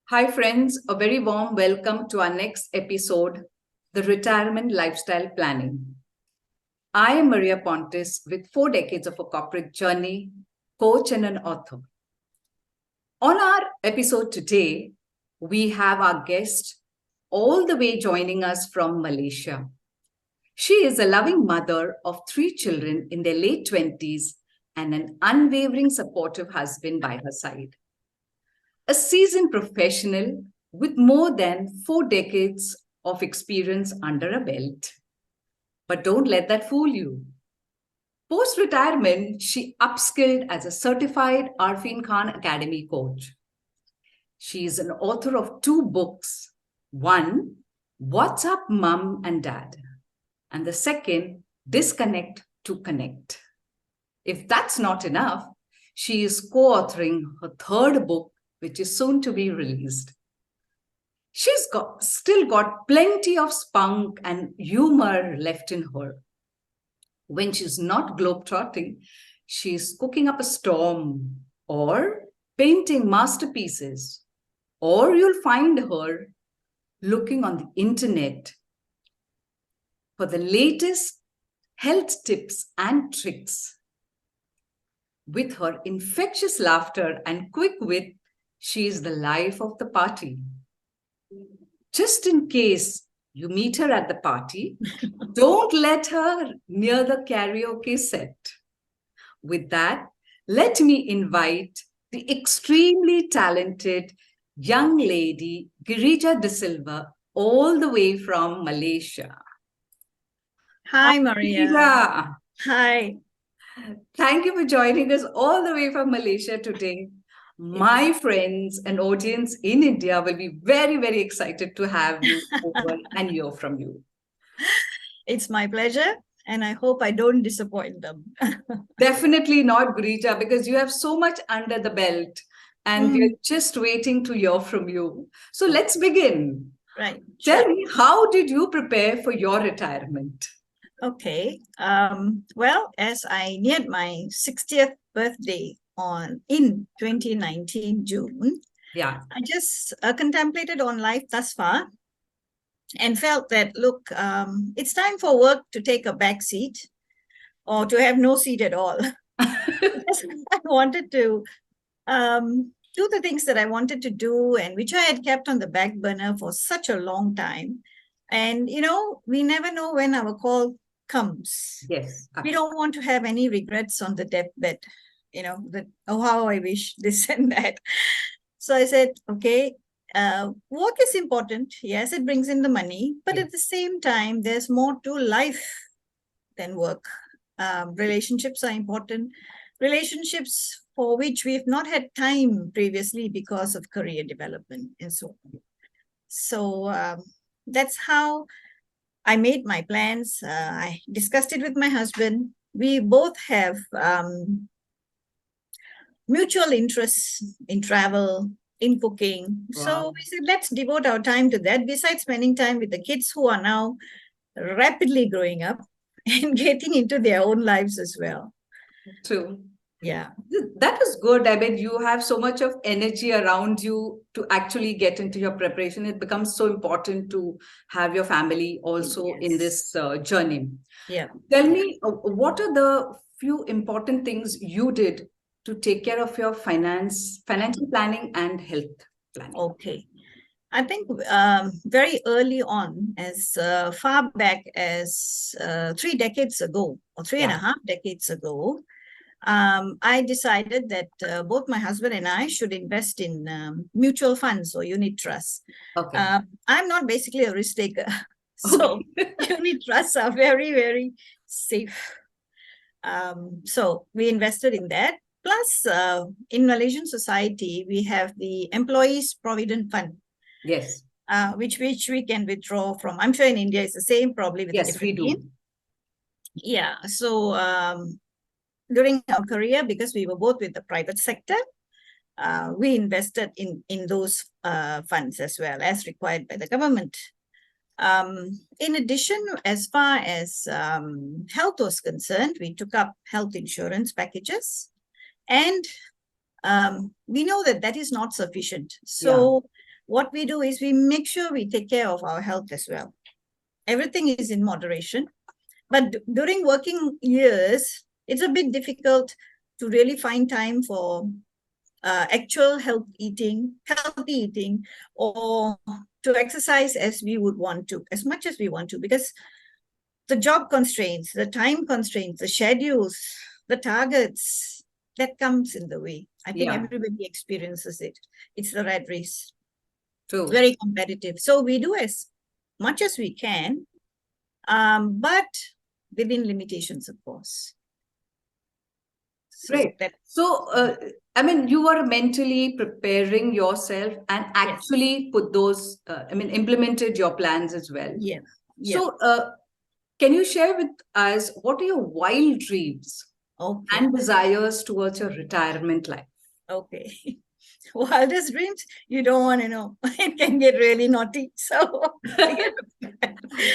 Hi, friends. A very warm welcome to our next episode, The Retirement Lifestyle Planning. I am Maria Pontis with 4 decades of a corporate journey, coach, and an author. On our episode today, we have our guest all the way joining us from Malaysia. She is a loving mother of 3 children in their late 20s and an unwavering supportive husband by her side. A seasoned professional with more than 4 decades of experience under a belt. But don't let that fool you. Post-retirement, she upskilled as a certified Arfeen Khan Academy coach. She is an author of 2 books. One, What's Up, Mum and Dad? And the second, Disconnect to Connect. If that's not enough, she is co-authoring her 3rd book, which is soon to be released. She's still got plenty of spunk and humor left in her. When she's not globetrotting, she's cooking up a storm or painting masterpieces, or you'll find her looking on the internet for the latest health tips and tricks. With her infectious laughter and quick wit, she is the life of the party. Just in case you meet her at the party, don't let her near the karaoke set. With that, let me invite the extremely talented young lady, Greeja D'Silva, all the way from Malaysia. Hi, Maria. Greeja. Hi. Thank you for joining us all the way from Malaysia today. My friends and audience in India will be very, very excited to have you over and hear from you. It's my pleasure, and I hope I don't disappoint them. Definitely not, Greeja, because you have so much under the belt and we're just waiting to hear from you. So let's begin. Right. Tell me, how did you prepare for your retirement? Okay. Well, as I neared my 60th birthday in 2019 June, I just contemplated on life thus far and felt that, look, it's time for work to take a back seat or to have no seat at all. I wanted to do the things that I wanted to do and which I had kept on the back burner for such a long time. And, we never know when our call comes. Yes. We don't want to have any regrets on the deathbed, how I wish this and that. So I said, okay, work is important. Yes, it brings in the money, but at the same time, there's more to life than work. Relationships are important. Relationships for which we've not had time previously because of career development and so on. So that's how I made my plans. I discussed it with my husband. We both have mutual interests in travel, in cooking. Wow. So we said, let's devote our time to that, besides spending time with the kids who are now rapidly growing up and getting into their own lives as well. True. Yeah. That is good. I mean, you have so much of energy around you to actually get into your preparation. It becomes so important to have your family also in this journey. Yeah. Tell me, what are the few important things you did to take care of your financial planning and health planning? Okay. I think very early on, as far back as 3 decades ago, or 3.5 decades ago, I decided that both my husband and I should invest in mutual funds or unit trusts. Okay. I'm not basically a risk taker. So unit trusts are very, very safe. So we invested in that. Plus, in Malaysian society, we have the Employees Provident Fund. Yes. Which we can withdraw from. I'm sure in India it's the same, probably with a different name. Yeah. So during our career, because we were both with the private sector, we invested in those funds as well as required by the government. In addition, as far as health was concerned, we took up health insurance packages, and we know that is not sufficient. So what we do is we make sure we take care of our health as well. Everything is in moderation. But during working years, it's a bit difficult to really find time for actual healthy eating, or to exercise as we would want to, as much as we want to, because the job constraints, the time constraints, the schedules, the targets, that comes in the way. I think everybody experiences it. It's the rat race. True. Very competitive. So we do as much as we can, but within limitations, of course. Great. So, I mean, you were mentally preparing yourself and actually put those, implemented your plans as well. Yeah. So, can you share with us what are your wild dreams and desires towards your retirement life? Okay. Wildest dreams, you don't want to know. It can get really naughty. So,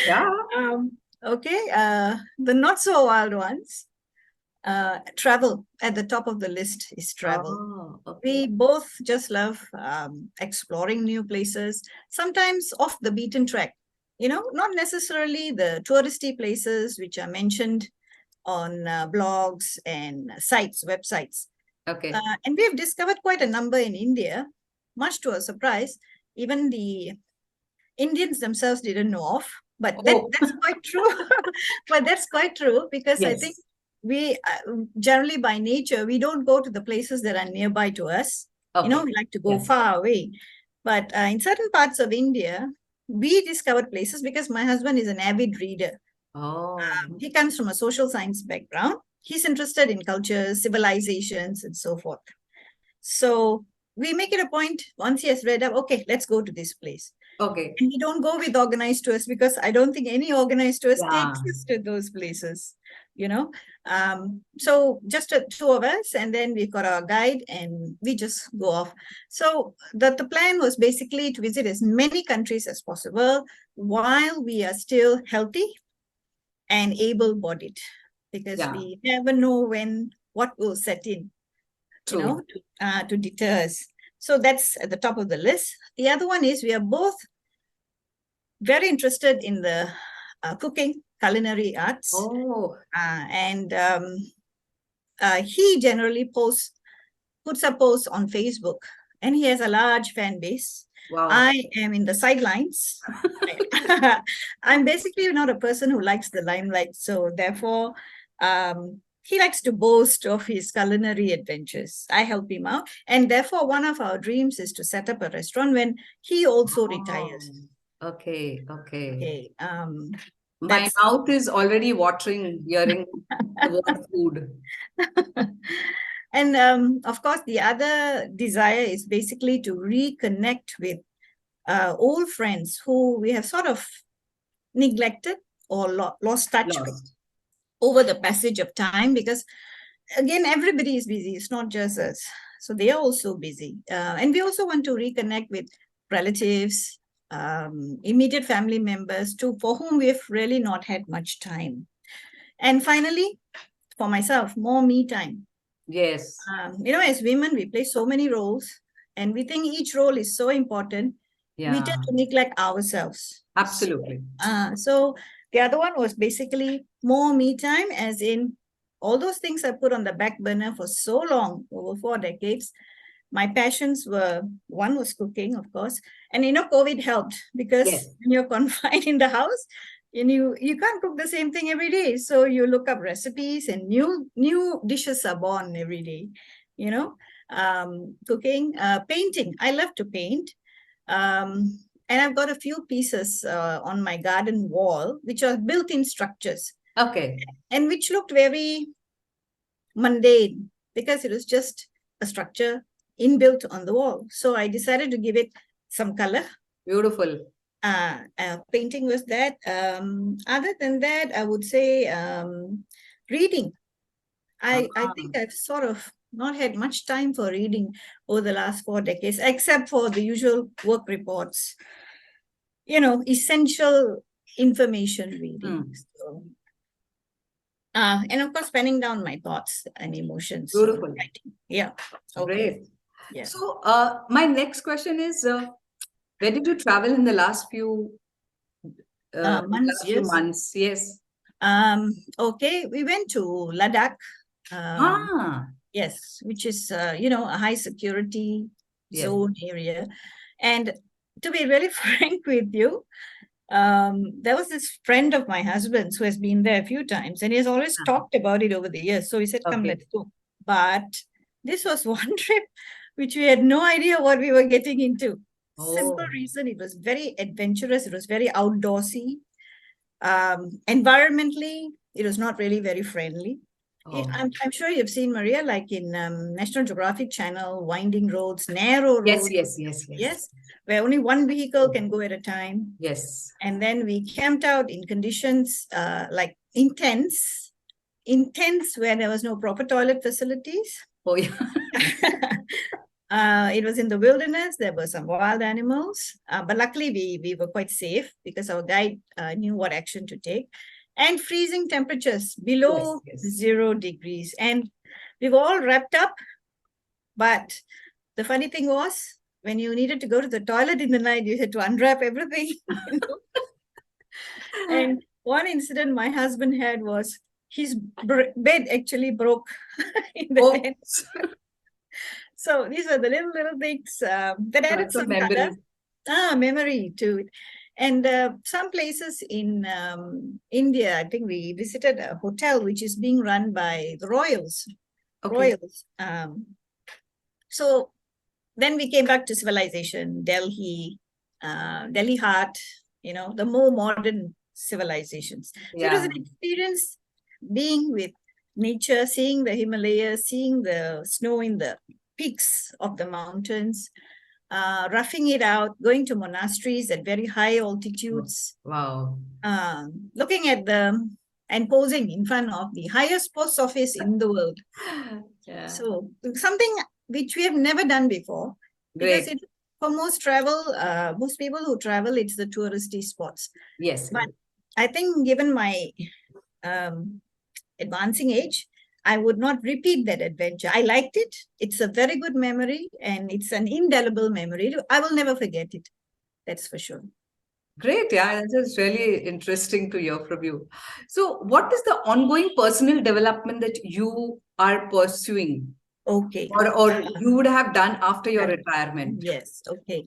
yeah. Okay. The not so wild ones. Travel at the top of the list is travel. We both just love exploring new places, sometimes off the beaten track, not necessarily the touristy places which are mentioned on blogs and sites, websites. Okay. And we have discovered quite a number in India, much to our surprise. Even the Indians themselves didn't know of, but that's quite true. But that's quite true, because I think we generally by nature, we don't go to the places that are nearby to us. We like to go far away. But in certain parts of India, we discovered places because my husband is an avid reader. He comes from a social science background. He's interested in cultures, civilizations, and so forth. So we make it a point, once he has read up, okay, let's go to this place. Okay. And we don't go with organized tours, because I don't think any organized tours takes us to those places, So just two of us, and then we've got our guide, and we just go off. So the plan was basically to visit as many countries as possible while we are still healthy and able-bodied, because we never know what will set in, to deter us. So that's at the top of the list. The other one is we are both very interested in the cooking, culinary arts. And he generally puts a post on Facebook, and he has a large fan base. Wow. I am in the sidelines. I'm basically not a person who likes the limelight. So therefore, he likes to boast of his culinary adventures. I help him out. And therefore, one of our dreams is to set up a restaurant when he also retires. Okay. My mouth is already watering, hearing the word food. And of course, the other desire is basically to reconnect with old friends who we have sort of neglected or lost touch with over the passage of time, because again, everybody is busy. It's not just us. So they are also busy. And we also want to reconnect with relatives, immediate family members for whom we've really not had much time. And finally, for myself, more me time. Yes. As women, we play so many roles, and we think each role is so important. We tend to neglect ourselves. Absolutely. So the other one was basically more me time, as in all those things I put on the back burner for so long, over 4 decades. My passions one was cooking, of course. And, COVID helped, because when you're confined in the house, and you can't cook the same thing every day. So you look up recipes, and new dishes are born every day, cooking, painting. I love to paint. And I've got a few pieces on my garden wall, which are built-in structures. Okay. And which looked very mundane, because it was just a structure inbuilt on the wall. So I decided to give it some color. Beautiful. Painting was that. Other than that, I would say reading. I think I've sort of not had much time for reading over the last 4 decades, except for the usual work reports, essential information reading. So, and of course, penning down my thoughts and emotions. Beautiful. Yeah. Okay. Great. Yeah. So my next question is, Where did you travel in the last few Months, yes. months? Yes. Okay, we went to Ladakh. Yes, which is, a high security zone area. And to be really frank with you, there was this friend of my husband's who has been there a few times, and he has always talked about it over the years. So he said, come, let's go. But this was one trip which we had no idea what we were getting into. Simple reason, it was very adventurous. It was very outdoorsy. Environmentally, it was not really very friendly. I'm sure you've seen, Maria, like in National Geographic Channel, winding roads, narrow roads. Yes, where only one vehicle can go at a time. Yes. And then we camped out in conditions like intense where there was no proper toilet facilities. Oh, yeah. It was in the wilderness. There were some wild animals, but luckily we were quite safe because our guide knew what action to take. And freezing temperatures below 0 degrees. And we were all wrapped up. But the funny thing was, when you needed to go to the toilet in the night, you had to unwrap everything. And one incident my husband had was his bed actually broke in the tent. So these are the little things that added some memory to it. And some places in India, I think we visited a hotel which is being run by the royals. So then we came back to civilization, Delhi, Delhi Heart, the more modern civilizations. So it was an experience being with nature, seeing the Himalayas, seeing the snow in the peaks of the mountains, roughing it out, going to monasteries at very high altitudes. Wow. Looking at them and posing in front of the highest post office in the world. So something which we have never done before. Because for most people who travel, it's the touristy spots. Yes. But I think given my advancing age, I would not repeat that adventure. I liked it. It's a very good memory and it's an indelible memory. I will never forget it. That's for sure. Great. Yeah, that is really interesting to hear from you. So what is the ongoing personal development that you are pursuing? Okay. Or you would have done after your retirement? Yes. Okay.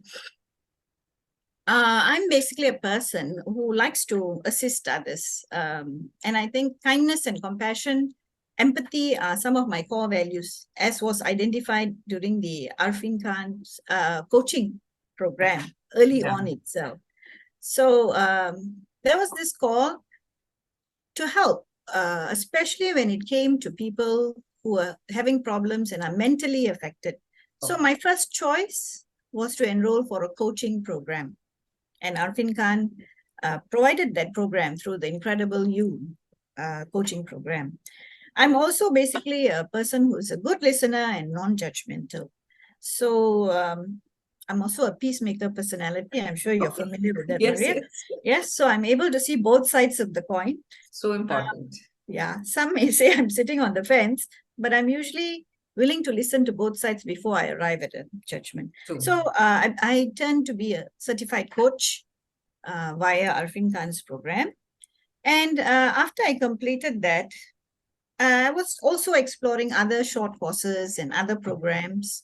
I'm basically a person who likes to assist others. And I think kindness and compassion, empathy are some of my core values, as was identified during the Arfeen Khan's coaching program early on itself. So there was this call to help, especially when it came to people who are having problems and are mentally affected. So my first choice was to enroll for a coaching program. And Arfeen Khan provided that program through the Incredible You coaching program. I'm also basically a person who's a good listener and non-judgmental. So I'm also a peacemaker personality. I'm sure you're familiar with that, Maria. Yes, so I'm able to see both sides of the coin. So important. Some may say I'm sitting on the fence, but I'm usually willing to listen to both sides before I arrive at a judgment. So I turned to be a certified coach via Arfeen Khan's program. And after I completed that, I was also exploring other short courses and other programs.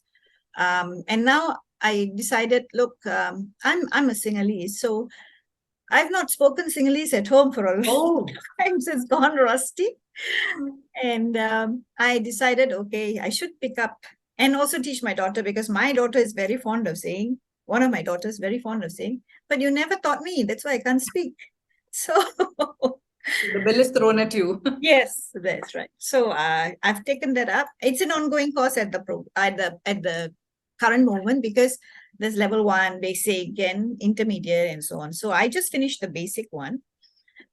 And now I decided, look, I'm a Sinhalese, so I've not spoken Sinhalese at home for a long time, so it's gone rusty. And I decided, okay, I should pick up and also teach my daughter, because my daughter is very fond of saying, one of my daughters very fond of saying, but you never taught me, that's why I can't speak. So the bill is thrown at you. Yes, that's right. So I've taken that up. It's an ongoing course at the current moment, because there's level 1, basic, and intermediate, and so on. So I just finished the basic one.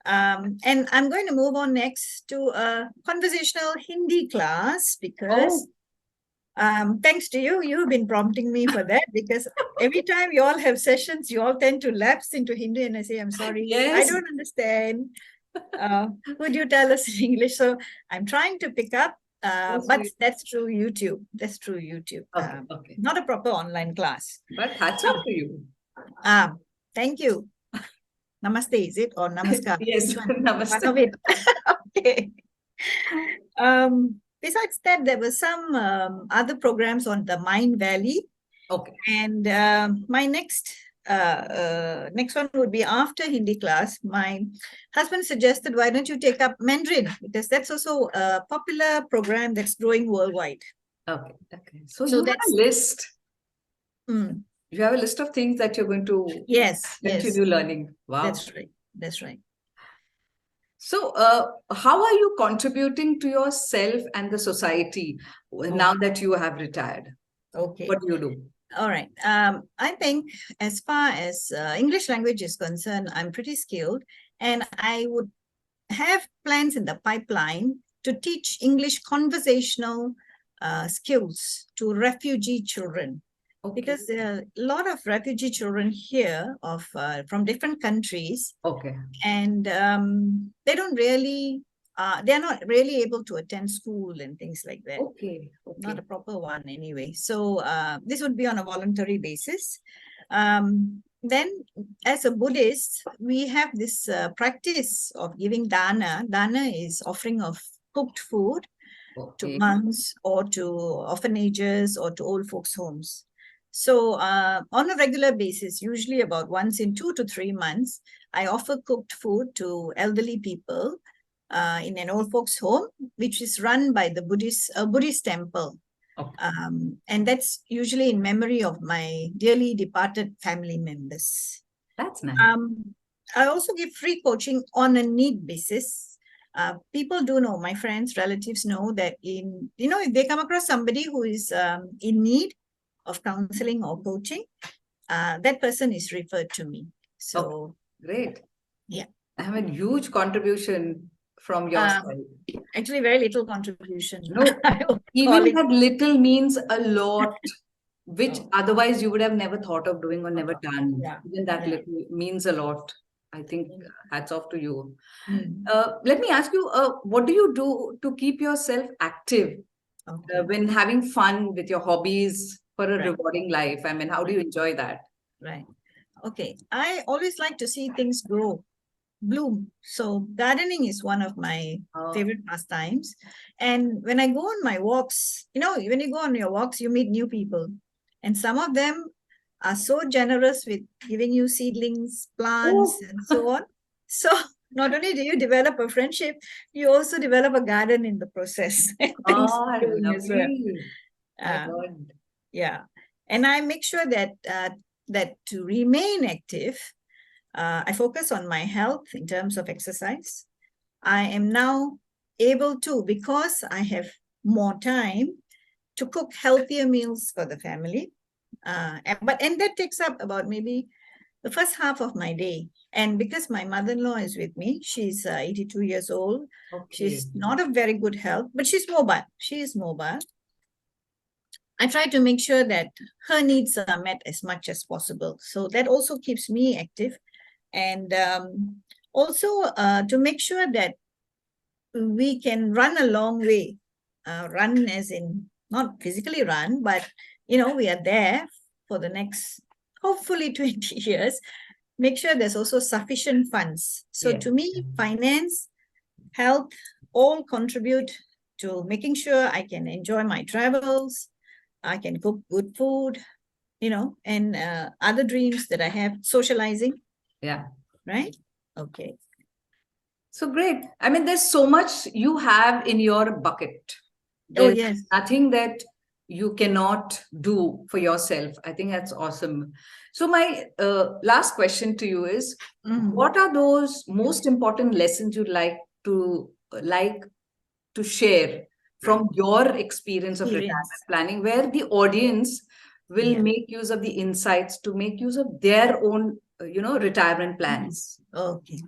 And I'm going to move on next to a conversational Hindi class, because thanks to you, you've been prompting me for that, because every time you all have sessions, you all tend to lapse into Hindi, and I say, I'm sorry, I don't understand. Would you tell us in English? So I'm trying to pick up, but that's through YouTube. That's through YouTube. Not a proper online class. But hats off to you. Thank you. Namaste, is it? Or namaskar? Yes, Which one? namaste. One of it. Okay. Besides that, there were some other programs on the Mind Valley. Okay. And my next one would be after Hindi class. My husband suggested, why don't you take up Mandarin? Because that's also a popular program that's growing worldwide. Okay. Okay. So So you have that's a list. Mm, You have a list of things that you're going to yes, continue learning. Wow. that's right. That's right. So, how are you contributing to yourself and the society now that you have retired? Okay. What do you do? All right. I think as far as English language is concerned, I'm pretty skilled, and I would have plans in the pipeline to teach English conversational skills to refugee children. Okay. Because there are a lot of refugee children here from different countries, Okay. and they're not really able to attend school and things like that. Okay. Okay. Not a proper one anyway. So this would be on a voluntary basis. Then, as a Buddhist, we have this practice of giving dana. Dana is offering of cooked food to monks or to orphanages or to old folks' homes. So on a regular basis, usually about once in 2 to 3 months, I offer cooked food to elderly people in an old folks' home, which is run by the Buddhist temple. Okay. And that's usually in memory of my dearly departed family members. That's nice. I also give free coaching on a need basis. People do know, my friends, relatives know that if they come across somebody who is in need of counseling or coaching, that person is referred to me. So great. Yeah. I have a huge contribution from your side. Actually, very little contribution. No, even that little means a lot, which otherwise you would have never thought of doing or never done. Yeah. Even that little means a lot. I think hats off to you. Mm. Let me ask you, what do you do to keep yourself active when having fun with your hobbies for a rewarding life? I mean, how do you enjoy that? Right. Okay. I always like to see things bloom. So gardening is one of my favorite pastimes. And when I go on my walks, when you go on your walks, you meet new people. And some of them are so generous with giving you seedlings, plants, and so on. So not only do you develop a friendship, you also develop a garden in the process. Lovely. Yeah. And I make sure that to remain active, I focus on my health in terms of exercise. I am now able to, because I have more time, to cook healthier meals for the family. And that takes up about maybe the first half of my day. And because my mother-in-law is with me, she's 82 years old. She's not of very good health, but she's mobile. She is mobile. I try to make sure that her needs are met as much as possible. So that also keeps me active. And also to make sure that we can run a long way. Run as in not physically run, but we are there for the next, hopefully 20 years. Make sure there's also sufficient funds. So to me, finance, health, all contribute to making sure I can enjoy my travels, I can cook good food, and other dreams that I have, socializing. Yeah. Right? Okay. So great. I mean, there's so much you have in your bucket. There's nothing that you cannot do for yourself. I think that's awesome. So my last question to you is, what are those most important lessons you'd like to share from your experience of retirement planning, where the audience will make use of the insights to make use of their own, retirement plans? Okay.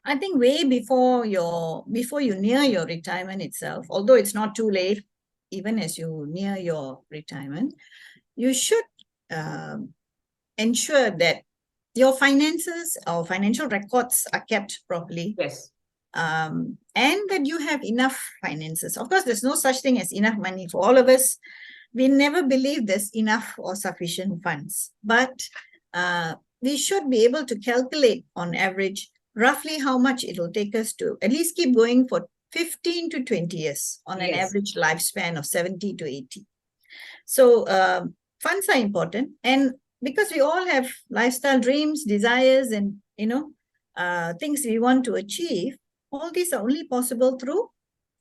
I think way before you near your retirement itself, although it's not too late, even as you near your retirement, you should ensure that your finances or financial records are kept properly. Yes. And that you have enough finances. Of course, there's no such thing as enough money for all of us. We never believe there's enough or sufficient funds. But we should be able to calculate on average roughly how much it will take us to at least keep going for 15 to 20 years on an Yes. average lifespan of 70 to 80. So funds are important. And because we all have lifestyle dreams, desires, and, things we want to achieve, all these are only possible through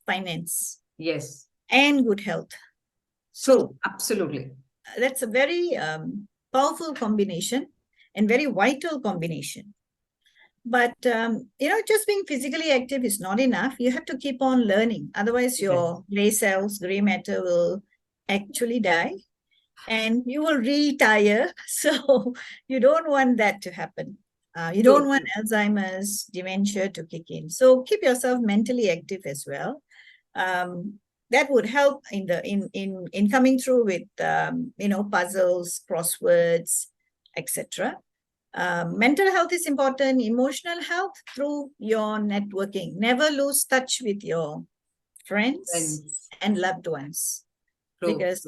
finance Yes. and good health. So absolutely. That's a very powerful combination and very vital combination. But, just being physically active is not enough. You have to keep on learning. Otherwise, your gray cells, gray matter will actually die and you will retire. So you don't want that to happen. You don't want Alzheimer's, dementia to kick in. So keep yourself mentally active as well. That would help in coming through with puzzles, crosswords, etc. Mental health is important. Emotional health through your networking. Never lose touch with your friends and loved ones, because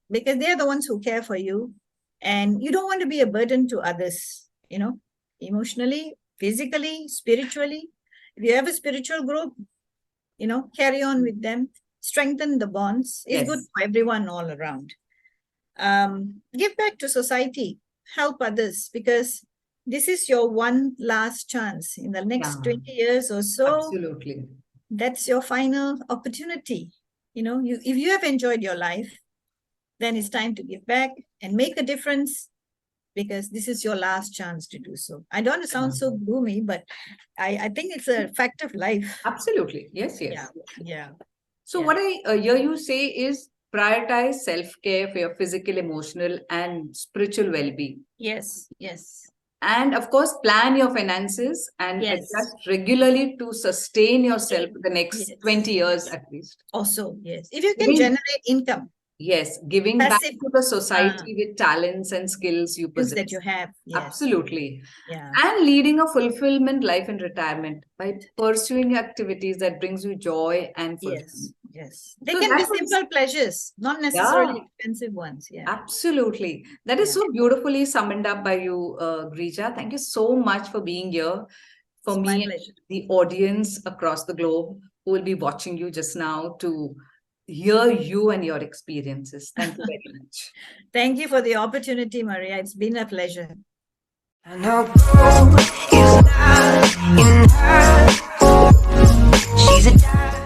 they're the ones who care for you, and you don't want to be a burden to others. Emotionally, physically, spiritually. If you have a spiritual group, carry on with them. Strengthen the bonds. It's good for everyone all around. Give back to society. Help others, because this is your one last chance in the next 20 years or so. Absolutely. That's your final opportunity. If you have enjoyed your life, then it's time to give back and make a difference, because this is your last chance to do so. I don't want to sound so gloomy, but I think it's a fact of life. Absolutely. Yes. Yeah. So what I hear you say is prioritize self-care for your physical, emotional, and spiritual well-being. Yes. And of course, plan your finances and adjust regularly to sustain yourself for the next 20 years at least. Also, yes. If you can generate income. Yes, giving back to the society with talents and skills you possess. That you have. Yes. Absolutely. Yeah. And leading a fulfillment life in retirement by pursuing activities that brings you joy and fulfillment. Yes. They can be simple pleasures, not necessarily expensive ones. Yeah. Absolutely. That is so beautifully summed up by you, Greeja. Thank you so much for being here. For me, the audience across the globe who will be watching you just now, to hear you and your experiences. Thank you very much. Thank you for the opportunity, Maria. It's been a pleasure. I know gold is not in her. She's a diamond.